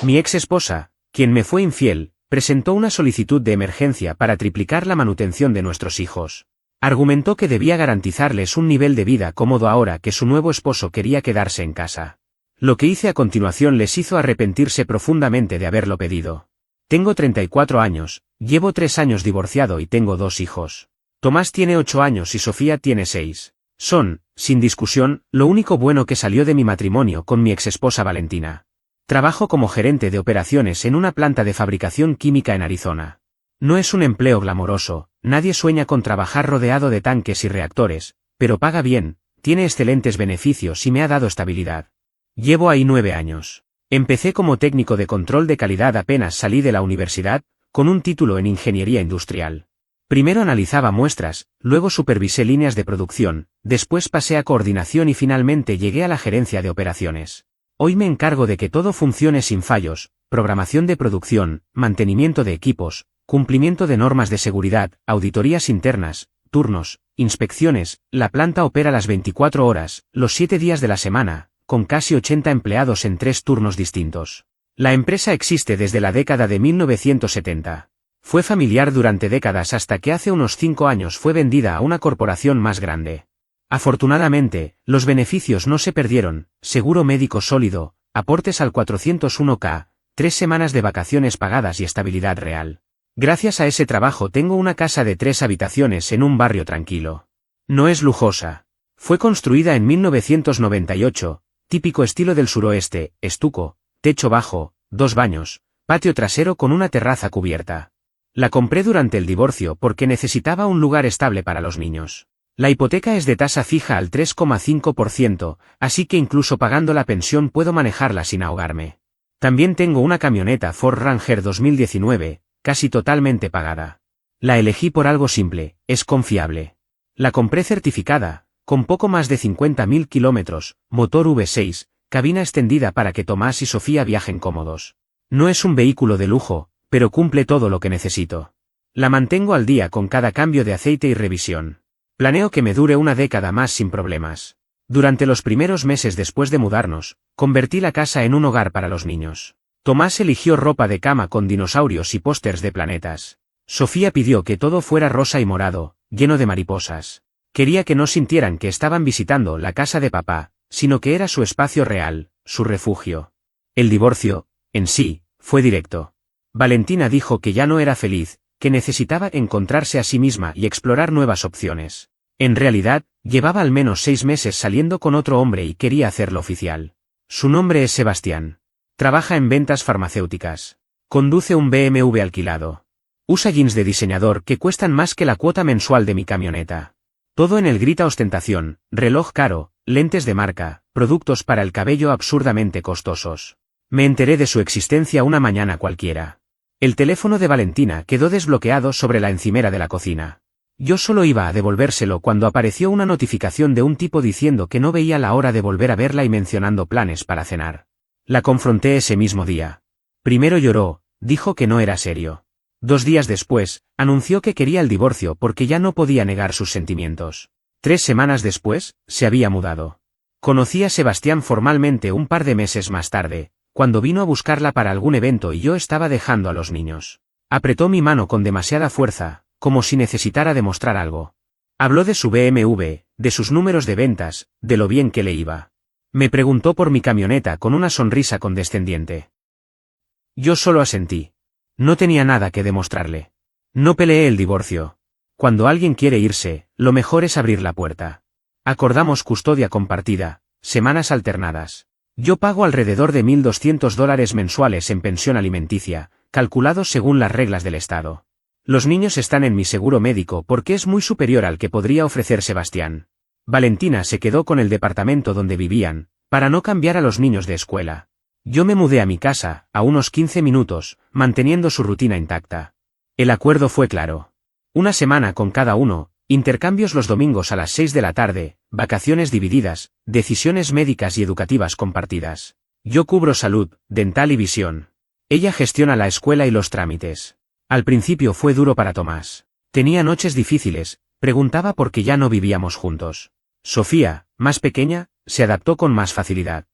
Mi ex esposa, quien me fue infiel, presentó una solicitud de emergencia para triplicar la manutención de nuestros hijos. Argumentó que debía garantizarles un nivel de vida cómodo ahora que su nuevo esposo quería quedarse en casa. Lo que hice a continuación les hizo arrepentirse profundamente de haberlo pedido. Tengo 34 años, llevo 3 años divorciado y tengo 2 hijos. Tomás tiene 8 años y Sofía tiene 6. Son, sin discusión, lo único bueno que salió de mi matrimonio con mi exesposa Valentina. Trabajo como gerente de operaciones en una planta de fabricación química en Arizona. No es un empleo glamoroso, nadie sueña con trabajar rodeado de tanques y reactores, pero paga bien, tiene excelentes beneficios y me ha dado estabilidad. Llevo ahí 9 años. Empecé como técnico de control de calidad apenas salí de la universidad, con un título en ingeniería industrial. Primero analizaba muestras, luego supervisé líneas de producción, después pasé a coordinación y finalmente llegué a la gerencia de operaciones. Hoy me encargo de que todo funcione sin fallos, programación de producción, mantenimiento de equipos, cumplimiento de normas de seguridad, auditorías internas, turnos, inspecciones, la planta opera las 24 horas, los 7 días de la semana, con casi 80 empleados en 3 turnos distintos. La empresa existe desde la década de 1970. Fue familiar durante décadas hasta que hace unos 5 años fue vendida a una corporación más grande. Afortunadamente, los beneficios no se perdieron, seguro médico sólido, aportes al 401k, 3 semanas de vacaciones pagadas y estabilidad real. Gracias a ese trabajo tengo una casa de 3 habitaciones en un barrio tranquilo. No es lujosa. Fue construida en 1998, típico estilo del suroeste, estuco, techo bajo, 2 baños, patio trasero con una terraza cubierta. La compré durante el divorcio porque necesitaba un lugar estable para los niños. La hipoteca es de tasa fija al 3,5%, así que incluso pagando la pensión puedo manejarla sin ahogarme. También tengo una camioneta Ford Ranger 2019, casi totalmente pagada. La elegí por algo simple, es confiable. La compré certificada, con poco más de 50.000 kilómetros, motor V6, cabina extendida para que Tomás y Sofía viajen cómodos. No es un vehículo de lujo, pero cumple todo lo que necesito. La mantengo al día con cada cambio de aceite y revisión. Planeo que me dure una década más sin problemas. Durante los primeros meses después de mudarnos, convertí la casa en un hogar para los niños. Tomás eligió ropa de cama con dinosaurios y pósters de planetas. Sofía pidió que todo fuera rosa y morado, lleno de mariposas. Quería que no sintieran que estaban visitando la casa de papá, sino que era su espacio real, su refugio. El divorcio, en sí, fue directo. Valentina dijo que ya no era feliz, que necesitaba encontrarse a sí misma y explorar nuevas opciones. En realidad, llevaba al menos 6 meses saliendo con otro hombre y quería hacerlo oficial. Su nombre es Sebastián. Trabaja en ventas farmacéuticas. Conduce un BMW alquilado. Usa jeans de diseñador que cuestan más que la cuota mensual de mi camioneta. Todo en él grita ostentación, reloj caro, lentes de marca, productos para el cabello absurdamente costosos. Me enteré de su existencia una mañana cualquiera. El teléfono de Valentina quedó desbloqueado sobre la encimera de la cocina. Yo solo iba a devolvérselo cuando apareció una notificación de un tipo diciendo que no veía la hora de volver a verla y mencionando planes para cenar. La confronté ese mismo día. Primero lloró, dijo que no era serio. 2 días después, anunció que quería el divorcio porque ya no podía negar sus sentimientos. 3 semanas después, se había mudado. Conocí a Sebastián formalmente un par de meses más tarde, cuando vino a buscarla para algún evento y yo estaba dejando a los niños. Apretó mi mano con demasiada fuerza, como si necesitara demostrar algo. Habló de su BMW, de sus números de ventas, de lo bien que le iba. Me preguntó por mi camioneta con una sonrisa condescendiente. Yo solo asentí. No tenía nada que demostrarle. No peleé el divorcio. Cuando alguien quiere irse, lo mejor es abrir la puerta. Acordamos custodia compartida, semanas alternadas. Yo pago alrededor de $1.200 mensuales en pensión alimenticia, calculados según las reglas del Estado. Los niños están en mi seguro médico porque es muy superior al que podría ofrecer Sebastián. Valentina se quedó con el departamento donde vivían, para no cambiar a los niños de escuela. Yo me mudé a mi casa, a unos 15 minutos, manteniendo su rutina intacta. El acuerdo fue claro. 1 semana con cada uno, intercambios los domingos a las 6 de la tarde, vacaciones divididas, decisiones médicas y educativas compartidas. Yo cubro salud, dental y visión. Ella gestiona la escuela y los trámites. Al principio fue duro para Tomás. Tenía noches difíciles, preguntaba por qué ya no vivíamos juntos. Sofía, más pequeña, se adaptó con más facilidad.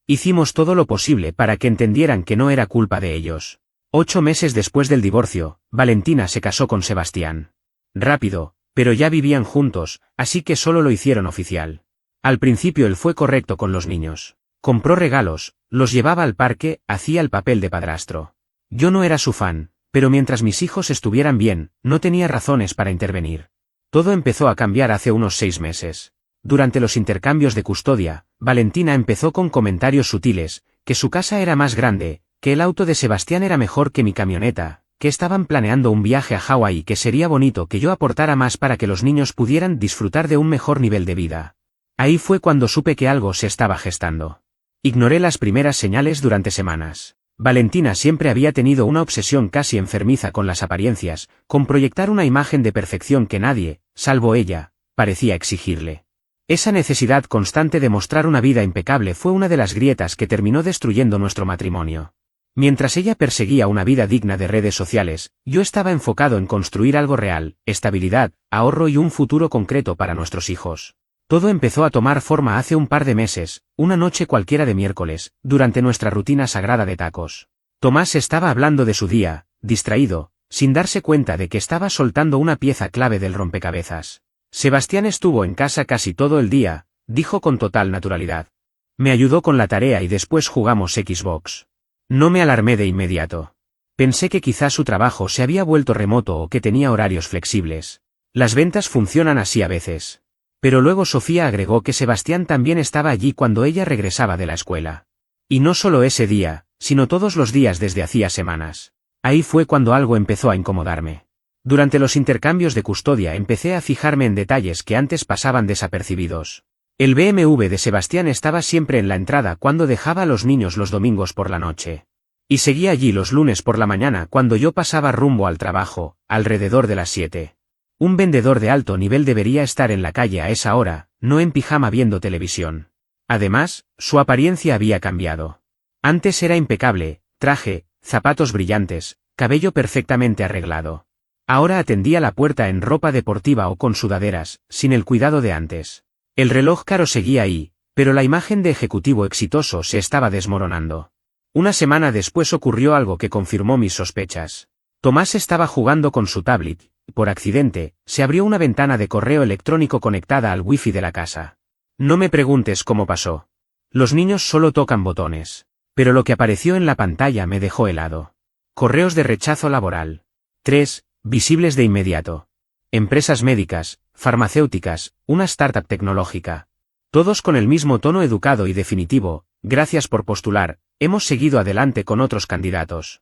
Hicimos todo lo posible para que entendieran que no era culpa de ellos. 8 meses después del divorcio, Valentina se casó con Sebastián. Rápido, pero ya vivían juntos, así que solo lo hicieron oficial. Al principio él fue correcto con los niños. Compró regalos, los llevaba al parque, hacía el papel de padrastro. Yo no era su fan, pero mientras mis hijos estuvieran bien, no tenía razones para intervenir. Todo empezó a cambiar hace unos 6 meses. Durante los intercambios de custodia, Valentina empezó con comentarios sutiles, que su casa era más grande, que el auto de Sebastián era mejor que mi camioneta, que estaban planeando un viaje a Hawái y que sería bonito que yo aportara más para que los niños pudieran disfrutar de un mejor nivel de vida. Ahí fue cuando supe que algo se estaba gestando. Ignoré las primeras señales durante semanas. Valentina siempre había tenido una obsesión casi enfermiza con las apariencias, con proyectar una imagen de perfección que nadie, salvo ella, parecía exigirle. Esa necesidad constante de mostrar una vida impecable fue una de las grietas que terminó destruyendo nuestro matrimonio. Mientras ella perseguía una vida digna de redes sociales, yo estaba enfocado en construir algo real, estabilidad, ahorro y un futuro concreto para nuestros hijos. Todo empezó a tomar forma hace un par de meses, una noche cualquiera de miércoles, durante nuestra rutina sagrada de tacos. Tomás estaba hablando de su día, distraído, sin darse cuenta de que estaba soltando una pieza clave del rompecabezas. Sebastián estuvo en casa casi todo el día, dijo con total naturalidad. Me ayudó con la tarea y después jugamos Xbox. No me alarmé de inmediato. Pensé que quizás su trabajo se había vuelto remoto o que tenía horarios flexibles. Las ventas funcionan así a veces. Pero luego Sofía agregó que Sebastián también estaba allí cuando ella regresaba de la escuela. Y no solo ese día, sino todos los días desde hacía semanas. Ahí fue cuando algo empezó a incomodarme. Durante los intercambios de custodia empecé a fijarme en detalles que antes pasaban desapercibidos. El BMW de Sebastián estaba siempre en la entrada cuando dejaba a los niños los domingos por la noche. Y seguía allí los lunes por la mañana cuando yo pasaba rumbo al trabajo, alrededor de las 7. Un vendedor de alto nivel debería estar en la calle a esa hora, no en pijama viendo televisión. Además, su apariencia había cambiado. Antes era impecable, traje, zapatos brillantes, cabello perfectamente arreglado. Ahora atendía la puerta en ropa deportiva o con sudaderas, sin el cuidado de antes. El reloj caro seguía ahí, pero la imagen de ejecutivo exitoso se estaba desmoronando. Una semana después ocurrió algo que confirmó mis sospechas. Tomás estaba jugando con su tablet, y por accidente, se abrió una ventana de correo electrónico conectada al wifi de la casa. No me preguntes cómo pasó. Los niños solo tocan botones. Pero lo que apareció en la pantalla me dejó helado. Correos de rechazo laboral. 3. Visibles de inmediato. Empresas médicas, farmacéuticas, una startup tecnológica. Todos con el mismo tono educado y definitivo, gracias por postular, hemos seguido adelante con otros candidatos.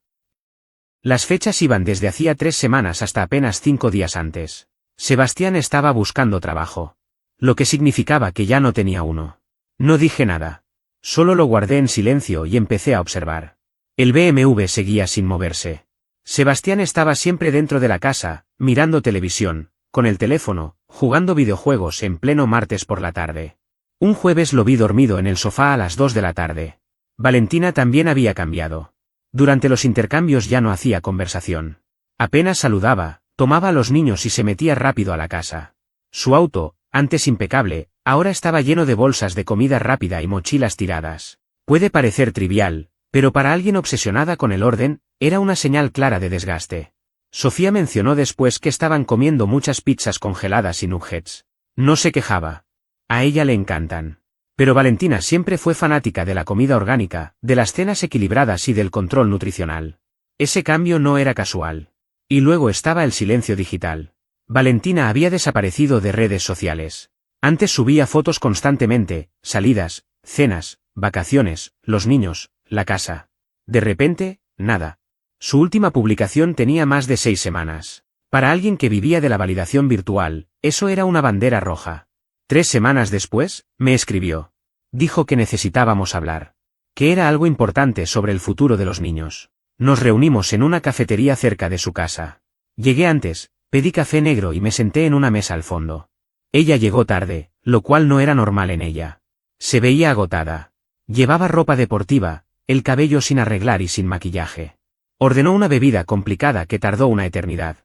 Las fechas iban desde hacía 3 semanas hasta apenas 5 días antes. Sebastián estaba buscando trabajo. Lo que significaba que ya no tenía uno. No dije nada. Solo lo guardé en silencio y empecé a observar. El BMW seguía sin moverse. Sebastián estaba siempre dentro de la casa, mirando televisión, con el teléfono, jugando videojuegos en pleno martes por la tarde. Un jueves lo vi dormido en el sofá a las 2 de la tarde. Valentina también había cambiado. Durante los intercambios ya no hacía conversación. Apenas saludaba, tomaba a los niños y se metía rápido a la casa. Su auto, antes impecable, ahora estaba lleno de bolsas de comida rápida y mochilas tiradas. Puede parecer trivial, pero para alguien obsesionada con el orden, era una señal clara de desgaste. Sofía mencionó después que estaban comiendo muchas pizzas congeladas y nuggets. No se quejaba. A ella le encantan. Pero Valentina siempre fue fanática de la comida orgánica, de las cenas equilibradas y del control nutricional. Ese cambio no era casual. Y luego estaba el silencio digital. Valentina había desaparecido de redes sociales. Antes subía fotos constantemente, salidas, cenas, vacaciones, los niños, la casa. De repente, nada. Su última publicación tenía más de 6 semanas. Para alguien que vivía de la validación virtual, eso era una bandera roja. 3 semanas después, me escribió. Dijo que necesitábamos hablar. Que era algo importante sobre el futuro de los niños. Nos reunimos en una cafetería cerca de su casa. Llegué antes, pedí café negro y me senté en una mesa al fondo. Ella llegó tarde, lo cual no era normal en ella. Se veía agotada. Llevaba ropa deportiva, el cabello sin arreglar y sin maquillaje. Ordenó una bebida complicada que tardó una eternidad.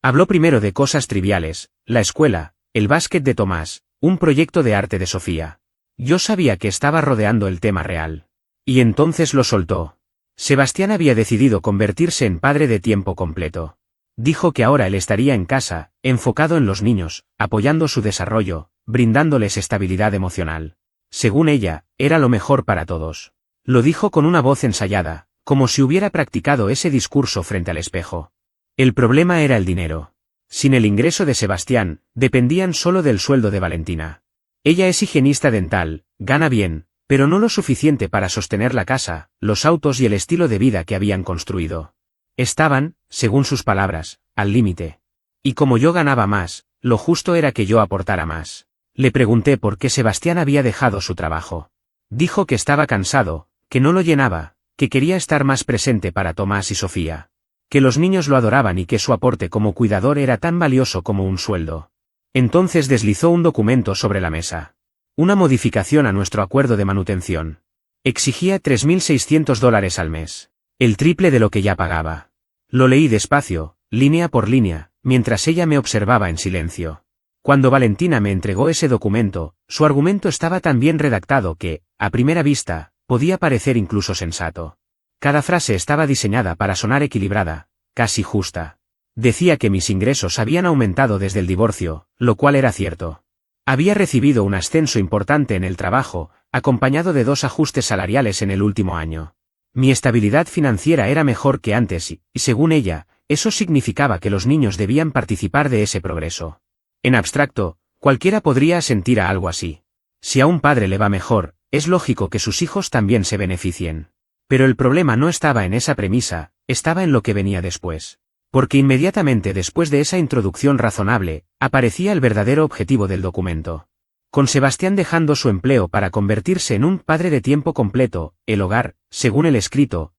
Habló primero de cosas triviales, la escuela, el básquet de Tomás, un proyecto de arte de Sofía. Yo sabía que estaba rodeando el tema real. Y entonces lo soltó. Sebastián había decidido convertirse en padre de tiempo completo. Dijo que ahora él estaría en casa, enfocado en los niños, apoyando su desarrollo, brindándoles estabilidad emocional. Según ella, era lo mejor para todos. Lo dijo con una voz ensayada, como si hubiera practicado ese discurso frente al espejo. El problema era el dinero. Sin el ingreso de Sebastián, dependían solo del sueldo de Valentina. Ella es higienista dental, gana bien, pero no lo suficiente para sostener la casa, los autos y el estilo de vida que habían construido. Estaban, según sus palabras, al límite. Y como yo ganaba más, lo justo era que yo aportara más. Le pregunté por qué Sebastián había dejado su trabajo. Dijo que estaba cansado, que no lo llenaba, que quería estar más presente para Tomás y Sofía. Que los niños lo adoraban y que su aporte como cuidador era tan valioso como un sueldo. Entonces deslizó un documento sobre la mesa. Una modificación a nuestro acuerdo de manutención. Exigía $3.600 al mes. El triple de lo que ya pagaba. Lo leí despacio, línea por línea, mientras ella me observaba en silencio. Cuando Valentina me entregó ese documento, su argumento estaba tan bien redactado que, a primera vista, podía parecer incluso sensato. Cada frase estaba diseñada para sonar equilibrada, casi justa. Decía que mis ingresos habían aumentado desde el divorcio, lo cual era cierto. Había recibido un ascenso importante en el trabajo, acompañado de 2 ajustes salariales en el último año. Mi estabilidad financiera era mejor que antes y, según ella, eso significaba que los niños debían participar de ese progreso. En abstracto, cualquiera podría asentir a algo así. Si a un padre le va mejor, es lógico que sus hijos también se beneficien. Pero el problema no estaba en esa premisa, estaba en lo que venía después. Porque inmediatamente después de esa introducción razonable, aparecía el verdadero objetivo del documento. Con Sebastián dejando su empleo para convertirse en un padre de tiempo completo, el hogar, según el escrito,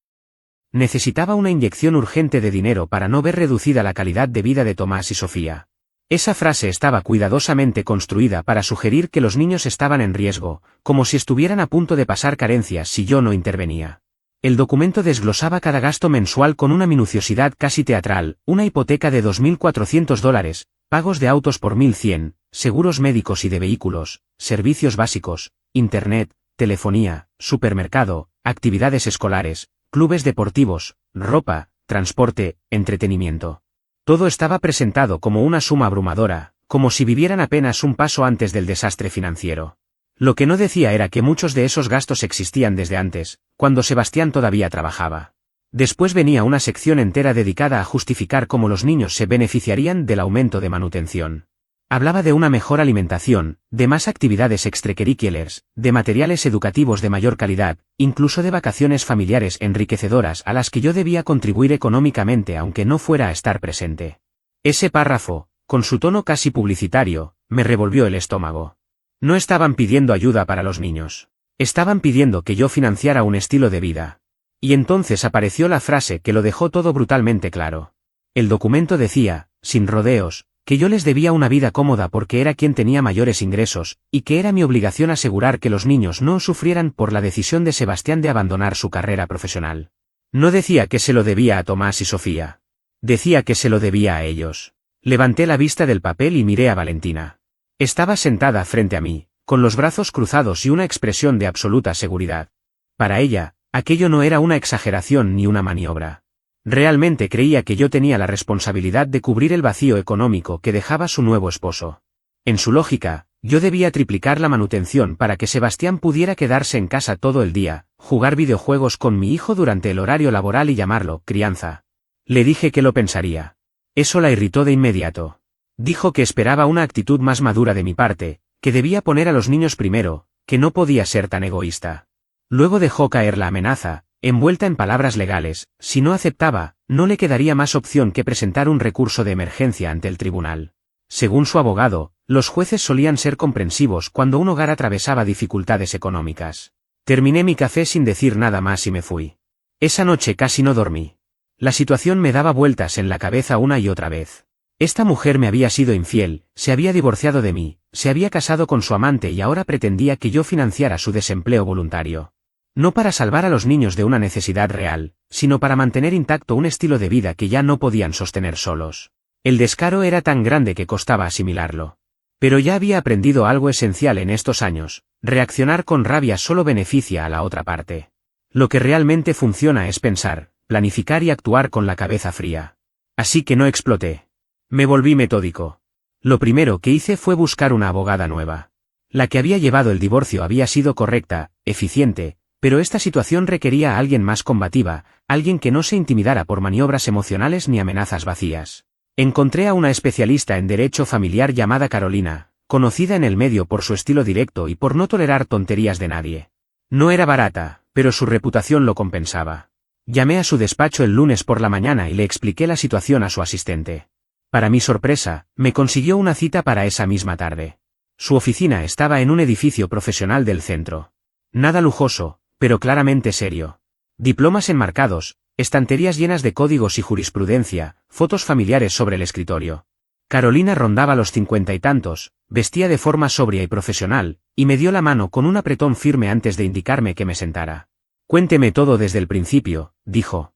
necesitaba una inyección urgente de dinero para no ver reducida la calidad de vida de Tomás y Sofía. Esa frase estaba cuidadosamente construida para sugerir que los niños estaban en riesgo, como si estuvieran a punto de pasar carencias si yo no intervenía. El documento desglosaba cada gasto mensual con una minuciosidad casi teatral, una hipoteca de $2.400, pagos de autos por 1.100, seguros médicos y de vehículos, servicios básicos, internet, telefonía, supermercado, actividades escolares, clubes deportivos, ropa, transporte, entretenimiento. Todo estaba presentado como una suma abrumadora, como si vivieran apenas un paso antes del desastre financiero. Lo que no decía era que muchos de esos gastos existían desde antes, cuando Sebastián todavía trabajaba. Después venía una sección entera dedicada a justificar cómo los niños se beneficiarían del aumento de manutención. Hablaba de una mejor alimentación, de más actividades extracurriculares, de materiales educativos de mayor calidad, incluso de vacaciones familiares enriquecedoras a las que yo debía contribuir económicamente aunque no fuera a estar presente. Ese párrafo, con su tono casi publicitario, me revolvió el estómago. No estaban pidiendo ayuda para los niños. Estaban pidiendo que yo financiara un estilo de vida. Y entonces apareció la frase que lo dejó todo brutalmente claro. El documento decía, sin rodeos, que yo les debía una vida cómoda porque era quien tenía mayores ingresos, y que era mi obligación asegurar que los niños no sufrieran por la decisión de Sebastián de abandonar su carrera profesional. No decía que se lo debía a Tomás y Sofía. Decía que se lo debía a ellos. Levanté la vista del papel y miré a Valentina. Estaba sentada frente a mí, con los brazos cruzados y una expresión de absoluta seguridad. Para ella, aquello no era una exageración ni una maniobra. Realmente creía que yo tenía la responsabilidad de cubrir el vacío económico que dejaba su nuevo esposo. En su lógica, yo debía triplicar la manutención para que Sebastián pudiera quedarse en casa todo el día, jugar videojuegos con mi hijo durante el horario laboral y llamarlo crianza. Le dije que lo pensaría. Eso la irritó de inmediato. Dijo que esperaba una actitud más madura de mi parte, que debía poner a los niños primero, que no podía ser tan egoísta. Luego dejó caer la amenaza, envuelta en palabras legales: si no aceptaba, no le quedaría más opción que presentar un recurso de emergencia ante el tribunal. Según su abogado, los jueces solían ser comprensivos cuando un hogar atravesaba dificultades económicas. Terminé mi café sin decir nada más y me fui. Esa noche casi no dormí. La situación me daba vueltas en la cabeza una y otra vez. Esta mujer me había sido infiel, se había divorciado de mí, se había casado con su amante y ahora pretendía que yo financiara su desempleo voluntario. No para salvar a los niños de una necesidad real, sino para mantener intacto un estilo de vida que ya no podían sostener solos. El descaro era tan grande que costaba asimilarlo. Pero ya había aprendido algo esencial en estos años: reaccionar con rabia solo beneficia a la otra parte. Lo que realmente funciona es pensar, planificar y actuar con la cabeza fría. Así que no exploté. Me volví metódico. Lo primero que hice fue buscar una abogada nueva. La que había llevado el divorcio había sido correcta, eficiente, pero esta situación requería a alguien más combativa, alguien que no se intimidara por maniobras emocionales ni amenazas vacías. Encontré a una especialista en derecho familiar llamada Carolina, conocida en el medio por su estilo directo y por no tolerar tonterías de nadie. No era barata, pero su reputación lo compensaba. Llamé a su despacho el lunes por la mañana y le expliqué la situación a su asistente. Para mi sorpresa, me consiguió una cita para esa misma tarde. Su oficina estaba en un edificio profesional del centro. Nada lujoso, pero claramente serio. Diplomas enmarcados, estanterías llenas de códigos y jurisprudencia, fotos familiares sobre el escritorio. Carolina rondaba los 50 y tantos, vestía de forma sobria y profesional, y me dio la mano con un apretón firme antes de indicarme que me sentara. Cuénteme todo desde el principio, dijo.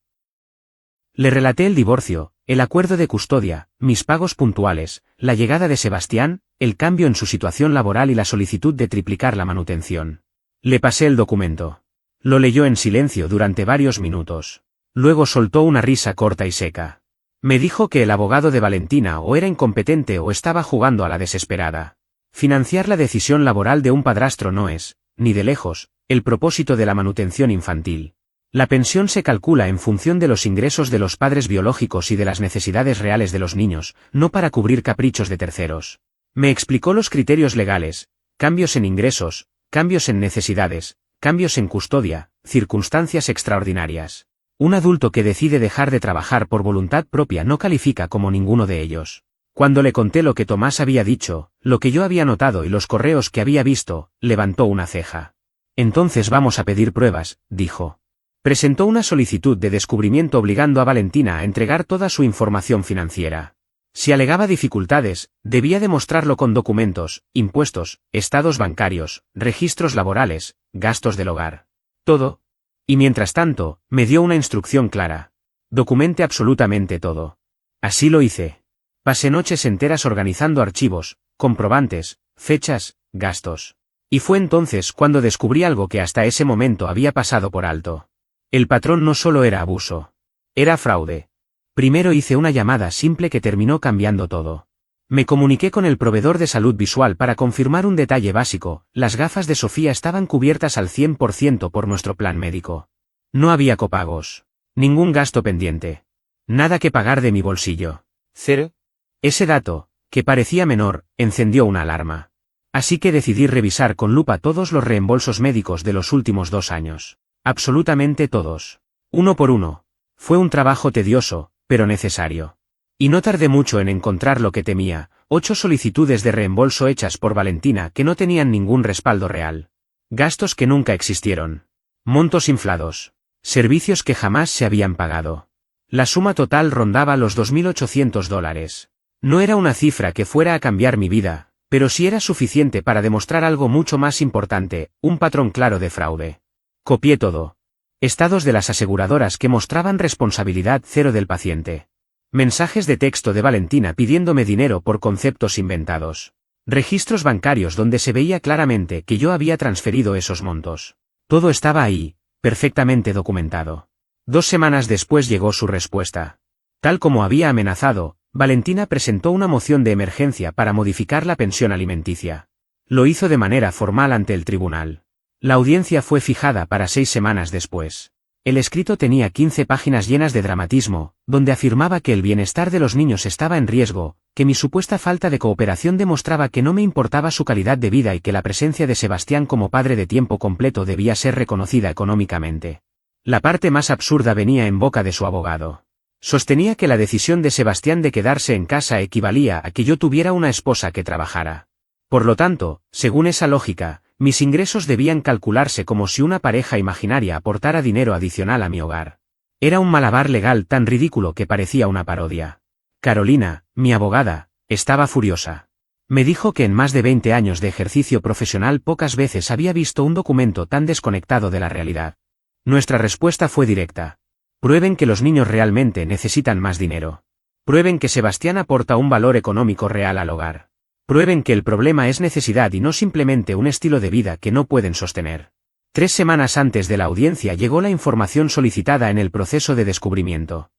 Le relaté el divorcio, el acuerdo de custodia, mis pagos puntuales, la llegada de Sebastián, el cambio en su situación laboral y la solicitud de triplicar la manutención. Le pasé el documento. Lo leyó en silencio durante varios minutos. Luego soltó una risa corta y seca. Me dijo que el abogado de Valentina o era incompetente o estaba jugando a la desesperada. Financiar la decisión laboral de un padrastro no es, ni de lejos, el propósito de la manutención infantil. La pensión se calcula en función de los ingresos de los padres biológicos y de las necesidades reales de los niños, no para cubrir caprichos de terceros. Me explicó los criterios legales, cambios en ingresos, cambios en necesidades, cambios en custodia, circunstancias extraordinarias. Un adulto que decide dejar de trabajar por voluntad propia no califica como ninguno de ellos. Cuando le conté lo que Tomás había dicho, lo que yo había notado y los correos que había visto, levantó una ceja. Entonces vamos a pedir pruebas, dijo. Presentó una solicitud de descubrimiento obligando a Valentina a entregar toda su información financiera. Si alegaba dificultades, debía demostrarlo con documentos, impuestos, estados bancarios, registros laborales, gastos del hogar. Todo. Y mientras tanto, me dio una instrucción clara. Documente absolutamente todo. Así lo hice. Pasé noches enteras organizando archivos, comprobantes, fechas, gastos. Y fue entonces cuando descubrí algo que hasta ese momento había pasado por alto. El patrón no solo era abuso. Era fraude. Primero hice una llamada simple que terminó cambiando todo. Me comuniqué con el proveedor de salud visual para confirmar un detalle básico: las gafas de Sofía estaban cubiertas al 100% por nuestro plan médico. No había copagos. Ningún gasto pendiente. Nada que pagar de mi bolsillo. Cero. Ese dato, que parecía menor, encendió una alarma. Así que decidí revisar con lupa todos los reembolsos médicos de los últimos 2 años. Absolutamente todos. Uno por uno. Fue un trabajo tedioso, pero necesario. Y no tardé mucho en encontrar lo que temía: 8 solicitudes de reembolso hechas por Valentina que no tenían ningún respaldo real. Gastos que nunca existieron. Montos inflados. Servicios que jamás se habían pagado. La suma total rondaba los $2.800. No era una cifra que fuera a cambiar mi vida, pero sí era suficiente para demostrar algo mucho más importante: un patrón claro de fraude. Copié todo. Estados de las aseguradoras que mostraban responsabilidad cero del paciente. Mensajes de texto de Valentina pidiéndome dinero por conceptos inventados. Registros bancarios donde se veía claramente que yo había transferido esos montos. Todo estaba ahí, perfectamente documentado. 2 semanas después llegó su respuesta. Tal como había amenazado, Valentina presentó una moción de emergencia para modificar la pensión alimenticia. Lo hizo de manera formal ante el tribunal. La audiencia fue fijada para 6 semanas después. El escrito tenía 15 páginas llenas de dramatismo, donde afirmaba que el bienestar de los niños estaba en riesgo, que mi supuesta falta de cooperación demostraba que no me importaba su calidad de vida y que la presencia de Sebastián como padre de tiempo completo debía ser reconocida económicamente. La parte más absurda venía en boca de su abogado. Sostenía que la decisión de Sebastián de quedarse en casa equivalía a que yo tuviera una esposa que trabajara. Por lo tanto, según esa lógica, mis ingresos debían calcularse como si una pareja imaginaria aportara dinero adicional a mi hogar. Era un malabar legal tan ridículo que parecía una parodia. Carolina, mi abogada, estaba furiosa. Me dijo que en más de 20 años de ejercicio profesional pocas veces había visto un documento tan desconectado de la realidad. Nuestra respuesta fue directa. Prueben que los niños realmente necesitan más dinero. Prueben que Sebastián aporta un valor económico real al hogar. Prueben que el problema es necesidad y no simplemente un estilo de vida que no pueden sostener. 3 semanas antes de la audiencia llegó la información solicitada en el proceso de descubrimiento.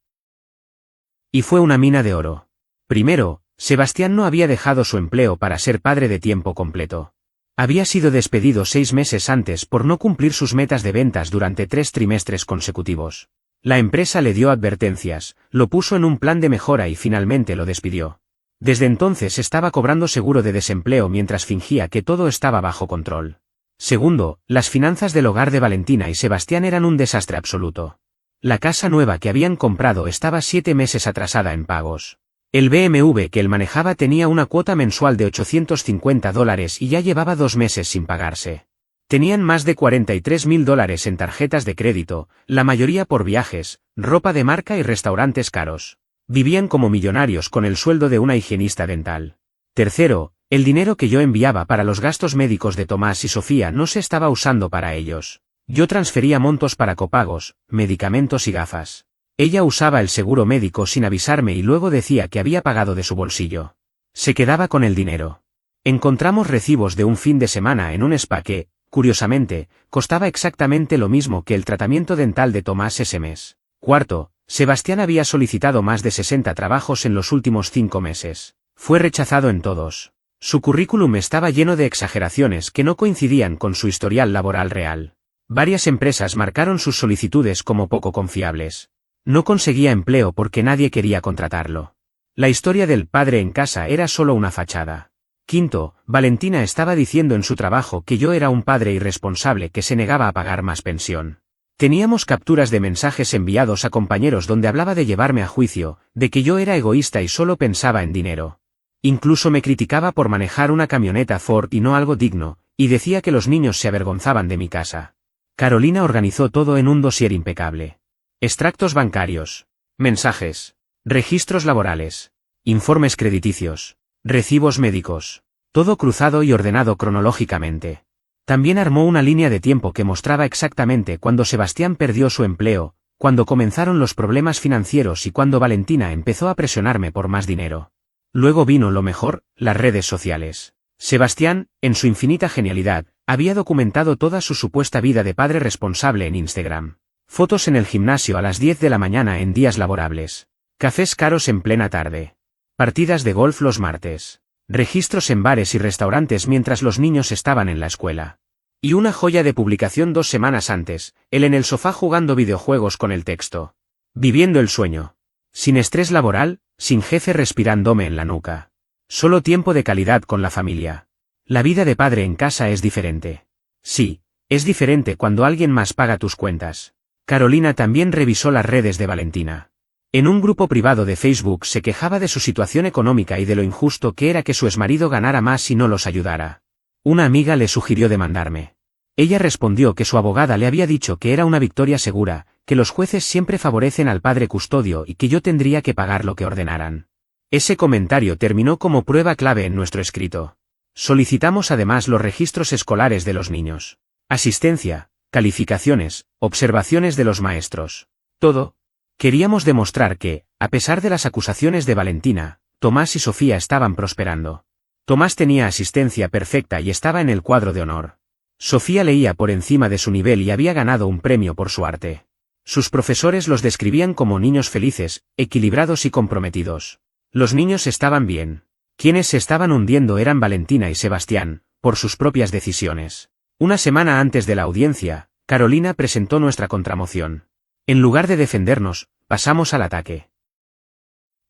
Y fue una mina de oro. Primero, Sebastián no había dejado su empleo para ser padre de tiempo completo. Había sido despedido 6 meses antes por no cumplir sus metas de ventas durante 3 trimestres consecutivos. La empresa le dio advertencias, lo puso en un plan de mejora y finalmente lo despidió. Desde entonces estaba cobrando seguro de desempleo mientras fingía que todo estaba bajo control. Segundo, las finanzas del hogar de Valentina y Sebastián eran un desastre absoluto. La casa nueva que habían comprado estaba 7 meses atrasada en pagos. El BMW que él manejaba tenía una cuota mensual de $850 y ya llevaba 2 meses sin pagarse. Tenían más de $43.000 en tarjetas de crédito, la mayoría por viajes, ropa de marca y restaurantes caros. Vivían como millonarios con el sueldo de una higienista dental. Tercero, el dinero que yo enviaba para los gastos médicos de Tomás y Sofía no se estaba usando para ellos. Yo transfería montos para copagos, medicamentos y gafas. Ella usaba el seguro médico sin avisarme y luego decía que había pagado de su bolsillo. Se quedaba con el dinero. Encontramos recibos de un fin de semana en un spa que, curiosamente, costaba exactamente lo mismo que el tratamiento dental de Tomás ese mes. Cuarto, Sebastián había solicitado más de 60 trabajos en los últimos 5 meses. Fue rechazado en todos. Su currículum estaba lleno de exageraciones que no coincidían con su historial laboral real. Varias empresas marcaron sus solicitudes como poco confiables. No conseguía empleo porque nadie quería contratarlo. La historia del padre en casa era solo una fachada. Quinto, Valentina estaba diciendo en su trabajo que yo era un padre irresponsable que se negaba a pagar más pensión. Teníamos capturas de mensajes enviados a compañeros donde hablaba de llevarme a juicio, de que yo era egoísta y solo pensaba en dinero. Incluso me criticaba por manejar una camioneta Ford y no algo digno, y decía que los niños se avergonzaban de mi casa. Carolina organizó todo en un dossier impecable. Extractos bancarios, mensajes, registros laborales, informes crediticios, recibos médicos, todo cruzado y ordenado cronológicamente. También armó una línea de tiempo que mostraba exactamente cuándo Sebastián perdió su empleo, cuándo comenzaron los problemas financieros y cuándo Valentina empezó a presionarme por más dinero. Luego vino lo mejor, las redes sociales. Sebastián, en su infinita genialidad, había documentado toda su supuesta vida de padre responsable en Instagram. Fotos en el gimnasio a las 10 de la mañana en días laborables. Cafés caros en plena tarde. Partidas de golf los martes. Registros en bares y restaurantes mientras los niños estaban en la escuela. Y una joya de publicación 2 semanas antes, él en el sofá jugando videojuegos con el texto. Viviendo el sueño. Sin estrés laboral, sin jefe respirándome en la nuca. Solo tiempo de calidad con la familia. La vida de padre en casa es diferente. Sí, es diferente cuando alguien más paga tus cuentas. Carolina también revisó las redes de Valentina. En un grupo privado de Facebook se quejaba de su situación económica y de lo injusto que era que su exmarido ganara más y no los ayudara. Una amiga le sugirió demandarme. Ella respondió que su abogada le había dicho que era una victoria segura, que los jueces siempre favorecen al padre custodio y que yo tendría que pagar lo que ordenaran. Ese comentario terminó como prueba clave en nuestro escrito. Solicitamos además los registros escolares de los niños. Asistencia, calificaciones, observaciones de los maestros. Todo. Queríamos demostrar que, a pesar de las acusaciones de Valentina, Tomás y Sofía estaban prosperando. Tomás tenía asistencia perfecta y estaba en el cuadro de honor. Sofía leía por encima de su nivel y había ganado un premio por su arte. Sus profesores los describían como niños felices, equilibrados y comprometidos. Los niños estaban bien. Quienes se estaban hundiendo eran Valentina y Sebastián, por sus propias decisiones. Una semana antes de la audiencia, Carolina presentó nuestra contramoción. En lugar de defendernos, pasamos al ataque.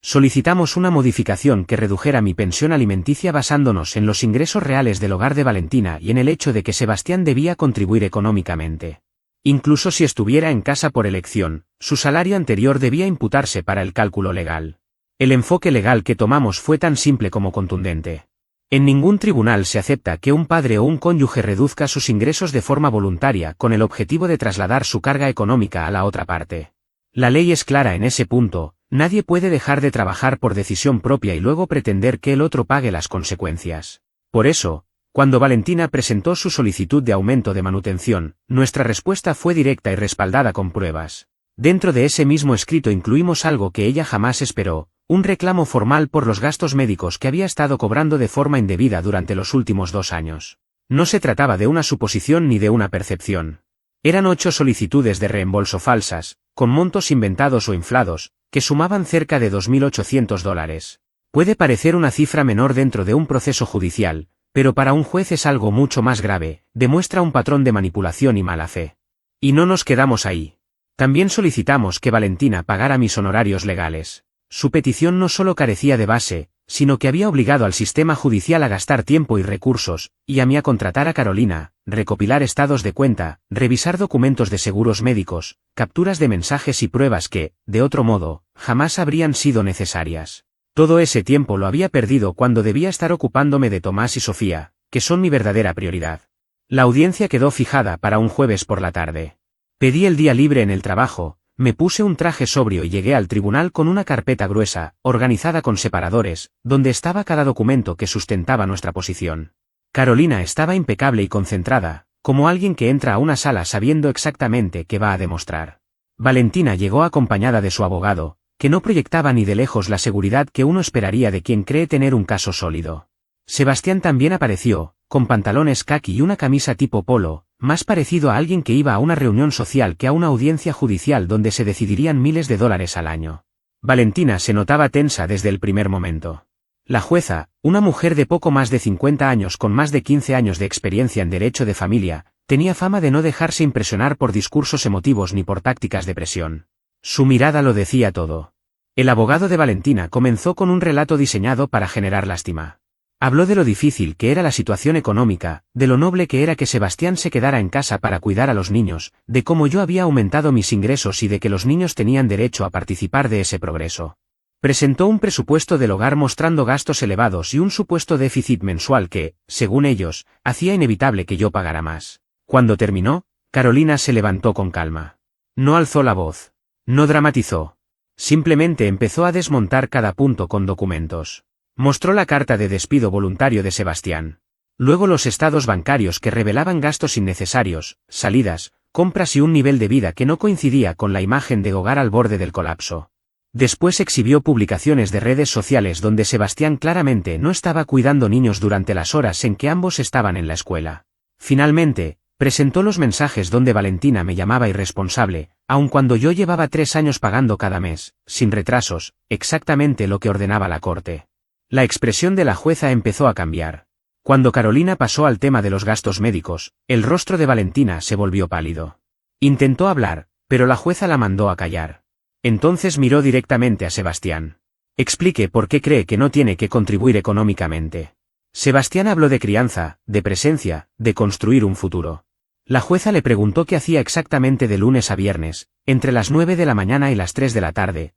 Solicitamos una modificación que redujera mi pensión alimenticia basándonos en los ingresos reales del hogar de Valentina y en el hecho de que Sebastián debía contribuir económicamente. Incluso si estuviera en casa por elección, su salario anterior debía imputarse para el cálculo legal. El enfoque legal que tomamos fue tan simple como contundente. En ningún tribunal se acepta que un padre o un cónyuge reduzca sus ingresos de forma voluntaria con el objetivo de trasladar su carga económica a la otra parte. La ley es clara en ese punto, nadie puede dejar de trabajar por decisión propia y luego pretender que el otro pague las consecuencias. Por eso, cuando Valentina presentó su solicitud de aumento de manutención, nuestra respuesta fue directa y respaldada con pruebas. Dentro de ese mismo escrito incluimos algo que ella jamás esperó, un reclamo formal por los gastos médicos que había estado cobrando de forma indebida durante los últimos 2 años. No se trataba de una suposición ni de una percepción. Eran 8 solicitudes de reembolso falsas, con montos inventados o inflados, que sumaban cerca de $2.800. Puede parecer una cifra menor dentro de un proceso judicial, pero para un juez es algo mucho más grave, demuestra un patrón de manipulación y mala fe. Y no nos quedamos ahí. También solicitamos que Valentina pagara mis honorarios legales. Su petición no solo carecía de base, sino que había obligado al sistema judicial a gastar tiempo y recursos, y a mí a contratar a Carolina, recopilar estados de cuenta, revisar documentos de seguros médicos, capturas de mensajes y pruebas que, de otro modo, jamás habrían sido necesarias. Todo ese tiempo lo había perdido cuando debía estar ocupándome de Tomás y Sofía, que son mi verdadera prioridad. La audiencia quedó fijada para un jueves por la tarde. Pedí el día libre en el trabajo, me puse un traje sobrio y llegué al tribunal con una carpeta gruesa, organizada con separadores, donde estaba cada documento que sustentaba nuestra posición. Carolina estaba impecable y concentrada, como alguien que entra a una sala sabiendo exactamente qué va a demostrar. Valentina llegó acompañada de su abogado, que no proyectaba ni de lejos la seguridad que uno esperaría de quien cree tener un caso sólido. Sebastián también apareció, con pantalones caqui y una camisa tipo polo, más parecido a alguien que iba a una reunión social que a una audiencia judicial donde se decidirían miles de dólares al año. Valentina se notaba tensa desde el primer momento. La jueza, una mujer de poco más de 50 años con más de 15 años de experiencia en derecho de familia, tenía fama de no dejarse impresionar por discursos emotivos ni por tácticas de presión. Su mirada lo decía todo. El abogado de Valentina comenzó con un relato diseñado para generar lástima. Habló de lo difícil que era la situación económica, de lo noble que era que Sebastián se quedara en casa para cuidar a los niños, de cómo yo había aumentado mis ingresos y de que los niños tenían derecho a participar de ese progreso. Presentó un presupuesto del hogar mostrando gastos elevados y un supuesto déficit mensual que, según ellos, hacía inevitable que yo pagara más. Cuando terminó, Carolina se levantó con calma. No alzó la voz. No dramatizó. Simplemente empezó a desmontar cada punto con documentos. Mostró la carta de despido voluntario de Sebastián. Luego los estados bancarios que revelaban gastos innecesarios, salidas, compras y un nivel de vida que no coincidía con la imagen de hogar al borde del colapso. Después exhibió publicaciones de redes sociales donde Sebastián claramente no estaba cuidando niños durante las horas en que ambos estaban en la escuela. Finalmente, presentó los mensajes donde Valentina me llamaba irresponsable, aun cuando yo llevaba 3 años pagando cada mes, sin retrasos, exactamente lo que ordenaba la corte. La expresión de la jueza empezó a cambiar. Cuando Carolina pasó al tema de los gastos médicos, el rostro de Valentina se volvió pálido. Intentó hablar, pero la jueza la mandó a callar. Entonces miró directamente a Sebastián. Explique por qué cree que no tiene que contribuir económicamente. Sebastián habló de crianza, de presencia, de construir un futuro. La jueza le preguntó qué hacía exactamente de lunes a viernes, entre las 9 de la mañana y las 3 de la tarde,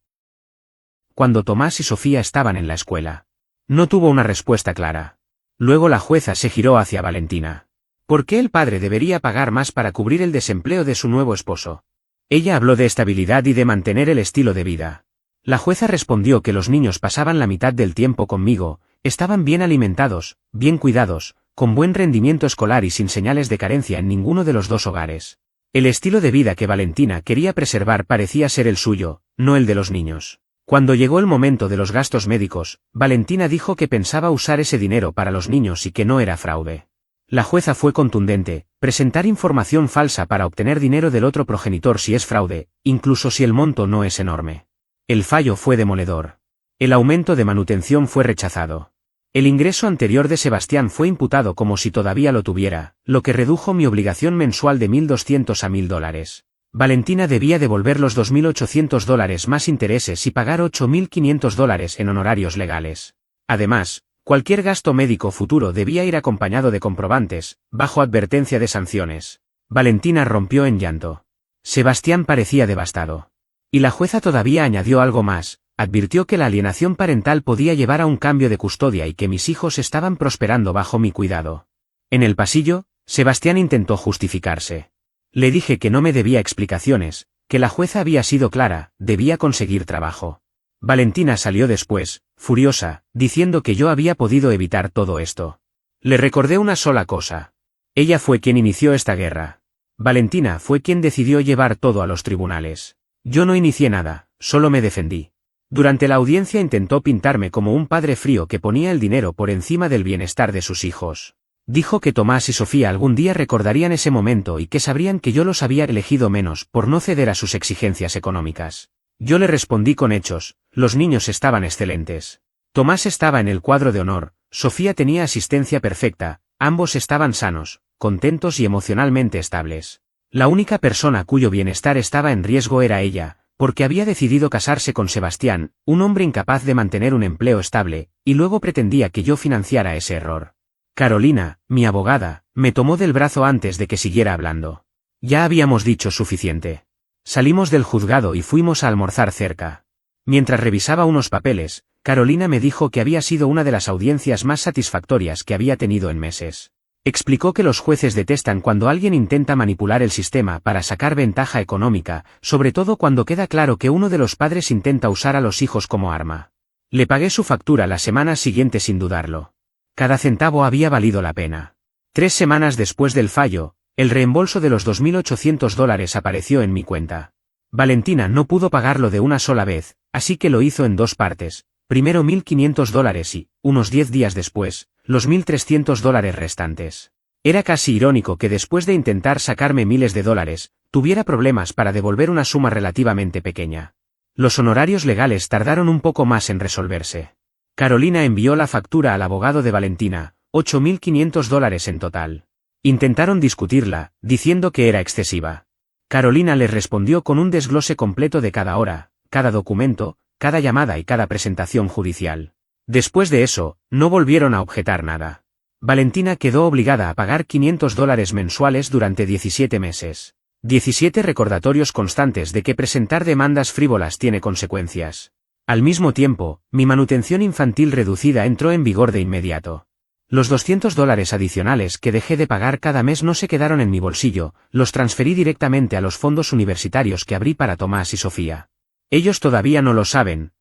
cuando Tomás y Sofía estaban en la escuela. No tuvo una respuesta clara. Luego la jueza se giró hacia Valentina. ¿Por qué el padre debería pagar más para cubrir el desempleo de su nuevo esposo? Ella habló de estabilidad y de mantener el estilo de vida. La jueza respondió que los niños pasaban la mitad del tiempo conmigo, estaban bien alimentados, bien cuidados, con buen rendimiento escolar y sin señales de carencia en ninguno de los dos hogares. El estilo de vida que Valentina quería preservar parecía ser el suyo, no el de los niños. Cuando llegó el momento de los gastos médicos, Valentina dijo que pensaba usar ese dinero para los niños y que no era fraude. La jueza fue contundente: presentar información falsa para obtener dinero del otro progenitor si es fraude, incluso si el monto no es enorme. El fallo fue demoledor. El aumento de manutención fue rechazado. El ingreso anterior de Sebastián fue imputado como si todavía lo tuviera, lo que redujo mi obligación mensual de $1.200 a $1.000. Valentina debía devolver los $2.800 más intereses y pagar $8.500 en honorarios legales. Además, cualquier gasto médico futuro debía ir acompañado de comprobantes, bajo advertencia de sanciones. Valentina rompió en llanto. Sebastián parecía devastado. Y la jueza todavía añadió algo más: advirtió que la alienación parental podía llevar a un cambio de custodia y que mis hijos estaban prosperando bajo mi cuidado. En el pasillo, Sebastián intentó justificarse. Le dije que no me debía explicaciones, que la jueza había sido clara, debía conseguir trabajo. Valentina salió después, furiosa, diciendo que yo había podido evitar todo esto. Le recordé una sola cosa. Ella fue quien inició esta guerra. Valentina fue quien decidió llevar todo a los tribunales. Yo no inicié nada, solo me defendí. Durante la audiencia intentó pintarme como un padre frío que ponía el dinero por encima del bienestar de sus hijos. Dijo que Tomás y Sofía algún día recordarían ese momento y que sabrían que yo los había elegido menos por no ceder a sus exigencias económicas. Yo le respondí con hechos, los niños estaban excelentes. Tomás estaba en el cuadro de honor, Sofía tenía asistencia perfecta, ambos estaban sanos, contentos y emocionalmente estables. La única persona cuyo bienestar estaba en riesgo era ella, porque había decidido casarse con Sebastián, un hombre incapaz de mantener un empleo estable, y luego pretendía que yo financiara ese error. Carolina, mi abogada, me tomó del brazo antes de que siguiera hablando. Ya habíamos dicho suficiente. Salimos del juzgado y fuimos a almorzar cerca. Mientras revisaba unos papeles, Carolina me dijo que había sido una de las audiencias más satisfactorias que había tenido en meses. Explicó que los jueces detestan cuando alguien intenta manipular el sistema para sacar ventaja económica, sobre todo cuando queda claro que uno de los padres intenta usar a los hijos como arma. Le pagué su factura la semana siguiente sin dudarlo. Cada centavo había valido la pena. 3 semanas después del fallo, el reembolso de los $2.800 apareció en mi cuenta. Valentina no pudo pagarlo de una sola vez, así que lo hizo en 2 partes, primero $1.500 y, unos 10 días después, los $1.300 restantes. Era casi irónico que después de intentar sacarme miles de dólares, tuviera problemas para devolver una suma relativamente pequeña. Los honorarios legales tardaron un poco más en resolverse. Carolina envió la factura al abogado de Valentina, $8.500 en total. Intentaron discutirla, diciendo que era excesiva. Carolina les respondió con un desglose completo de cada hora, cada documento, cada llamada y cada presentación judicial. Después de eso, no volvieron a objetar nada. Valentina quedó obligada a pagar $500 mensuales durante 17 meses. 17 recordatorios constantes de que presentar demandas frívolas tiene consecuencias. Al mismo tiempo, mi manutención infantil reducida entró en vigor de inmediato. Los $200 adicionales que dejé de pagar cada mes no se quedaron en mi bolsillo, los transferí directamente a los fondos universitarios que abrí para Tomás y Sofía. Ellos todavía no lo saben,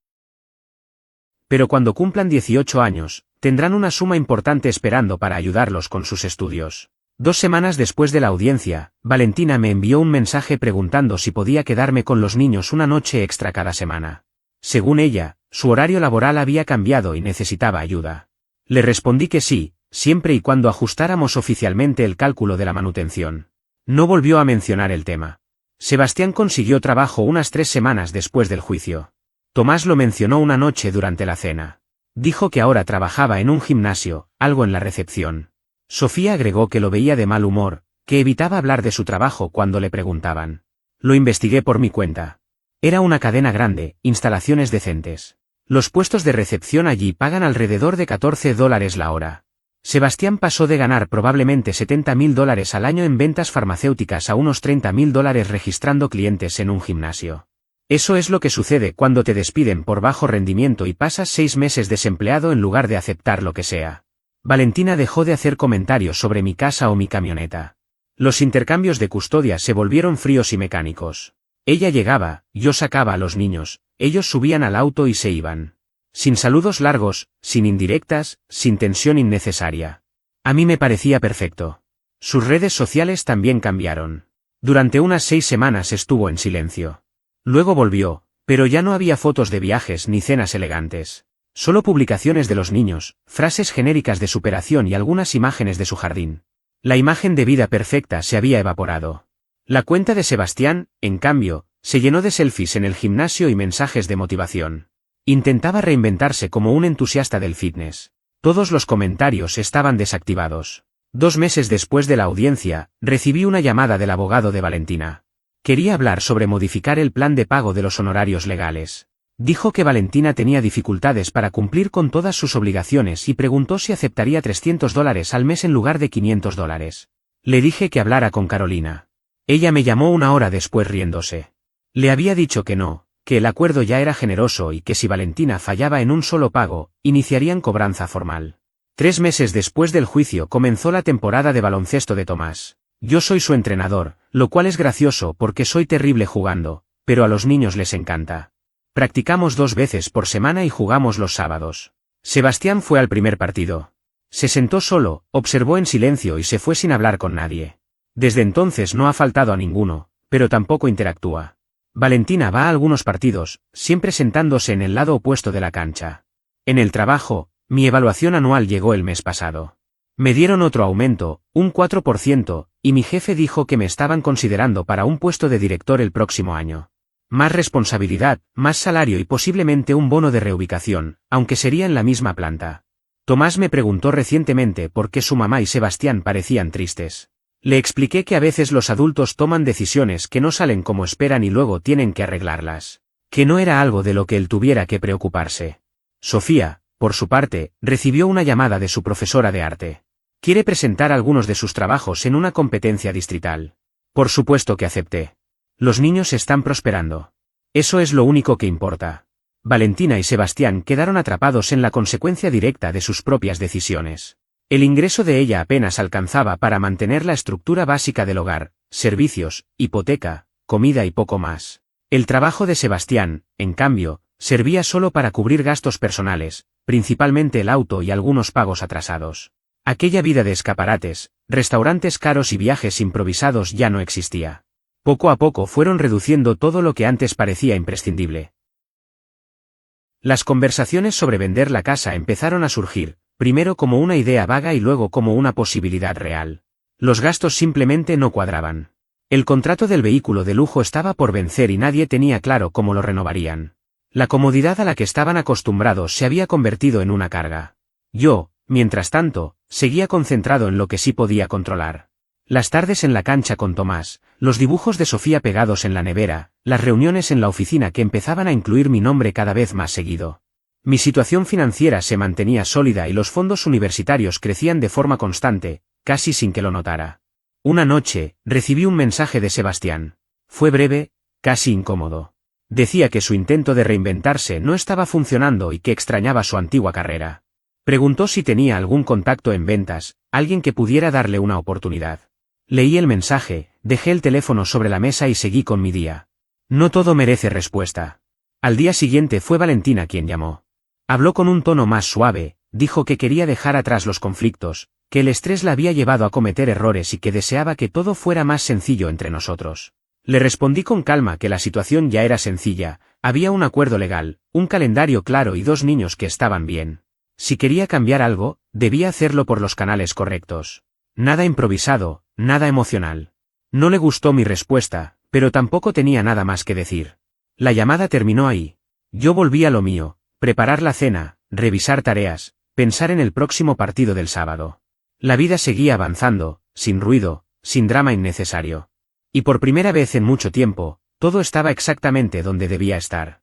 pero cuando cumplan 18 años, tendrán una suma importante esperando para ayudarlos con sus estudios. 2 semanas después de la audiencia, Valentina me envió un mensaje preguntando si podía quedarme con los niños una noche extra cada semana. Según ella, su horario laboral había cambiado y necesitaba ayuda. Le respondí que sí, siempre y cuando ajustáramos oficialmente el cálculo de la manutención. No volvió a mencionar el tema. Sebastián consiguió trabajo unas 3 semanas después del juicio. Tomás lo mencionó una noche durante la cena. Dijo que ahora trabajaba en un gimnasio, algo en la recepción. Sofía agregó que lo veía de mal humor, que evitaba hablar de su trabajo cuando le preguntaban. Lo investigué por mi cuenta. Era una cadena grande, instalaciones decentes. Los puestos de recepción allí pagan alrededor de $14 la hora. Sebastián pasó de ganar probablemente $70.000 al año en ventas farmacéuticas a unos $30.000 registrando clientes en un gimnasio. Eso es lo que sucede cuando te despiden por bajo rendimiento y pasas 6 meses desempleado en lugar de aceptar lo que sea. Valentina dejó de hacer comentarios sobre mi casa o mi camioneta. Los intercambios de custodia se volvieron fríos y mecánicos. Ella llegaba, yo sacaba a los niños, ellos subían al auto y se iban. Sin saludos largos, sin indirectas, sin tensión innecesaria. A mí me parecía perfecto. Sus redes sociales también cambiaron. Durante unas 6 semanas estuvo en silencio. Luego volvió, pero ya no había fotos de viajes ni cenas elegantes. Solo publicaciones de los niños, frases genéricas de superación y algunas imágenes de su jardín. La imagen de vida perfecta se había evaporado. La cuenta de Sebastián, en cambio, se llenó de selfies en el gimnasio y mensajes de motivación. Intentaba reinventarse como un entusiasta del fitness. Todos los comentarios estaban desactivados. 2 meses después de la audiencia, recibí una llamada del abogado de Valentina. Quería hablar sobre modificar el plan de pago de los honorarios legales. Dijo que Valentina tenía dificultades para cumplir con todas sus obligaciones y preguntó si aceptaría $300 al mes en lugar de $500. Le dije que hablara con Carolina. Ella me llamó una hora después riéndose. Le había dicho que no, que el acuerdo ya era generoso y que si Valentina fallaba en un solo pago, iniciarían cobranza formal. 3 meses después del juicio comenzó la temporada de baloncesto de Tomás. Yo soy su entrenador, lo cual es gracioso porque soy terrible jugando, pero a los niños les encanta. Practicamos 2 veces por semana y jugamos los sábados. Sebastián fue al primer partido. Se sentó solo, observó en silencio y se fue sin hablar con nadie. Desde entonces no ha faltado a ninguno, pero tampoco interactúa. Valentina va a algunos partidos, siempre sentándose en el lado opuesto de la cancha. En el trabajo, mi evaluación anual llegó el mes pasado. Me dieron otro aumento, un 4%, y mi jefe dijo que me estaban considerando para un puesto de director el próximo año. Más responsabilidad, más salario y posiblemente un bono de reubicación, aunque sería en la misma planta. Tomás me preguntó recientemente por qué su mamá y Sebastián parecían tristes. Le expliqué que a veces los adultos toman decisiones que no salen como esperan y luego tienen que arreglarlas. Que no era algo de lo que él tuviera que preocuparse. Sofía, por su parte, recibió una llamada de su profesora de arte. Quiere presentar algunos de sus trabajos en una competencia distrital. Por supuesto que acepté. Los niños están prosperando. Eso es lo único que importa. Valentina y Sebastián quedaron atrapados en la consecuencia directa de sus propias decisiones. El ingreso de ella apenas alcanzaba para mantener la estructura básica del hogar, servicios, hipoteca, comida y poco más. El trabajo de Sebastián, en cambio, servía solo para cubrir gastos personales, principalmente el auto y algunos pagos atrasados. Aquella vida de escaparates, restaurantes caros y viajes improvisados ya no existía. Poco a poco fueron reduciendo todo lo que antes parecía imprescindible. Las conversaciones sobre vender la casa empezaron a surgir, primero como una idea vaga y luego como una posibilidad real. Los gastos simplemente no cuadraban. El contrato del vehículo de lujo estaba por vencer y nadie tenía claro cómo lo renovarían. La comodidad a la que estaban acostumbrados se había convertido en una carga. Yo, mientras tanto, seguía concentrado en lo que sí podía controlar. Las tardes en la cancha con Tomás, los dibujos de Sofía pegados en la nevera, las reuniones en la oficina que empezaban a incluir mi nombre cada vez más seguido. Mi situación financiera se mantenía sólida y los fondos universitarios crecían de forma constante, casi sin que lo notara. Una noche, recibí un mensaje de Sebastián. Fue breve, casi incómodo. Decía que su intento de reinventarse no estaba funcionando y que extrañaba su antigua carrera. Preguntó si tenía algún contacto en ventas, alguien que pudiera darle una oportunidad. Leí el mensaje, dejé el teléfono sobre la mesa y seguí con mi día. No todo merece respuesta. Al día siguiente fue Valentina quien llamó. Habló con un tono más suave, dijo que quería dejar atrás los conflictos, que el estrés la había llevado a cometer errores y que deseaba que todo fuera más sencillo entre nosotros. Le respondí con calma que la situación ya era sencilla, había un acuerdo legal, un calendario claro y 2 niños que estaban bien. Si quería cambiar algo, debía hacerlo por los canales correctos. Nada improvisado, nada emocional. No le gustó mi respuesta, pero tampoco tenía nada más que decir. La llamada terminó ahí. Yo volví a lo mío, preparar la cena, revisar tareas, pensar en el próximo partido del sábado. La vida seguía avanzando, sin ruido, sin drama innecesario. Y por primera vez en mucho tiempo, todo estaba exactamente donde debía estar.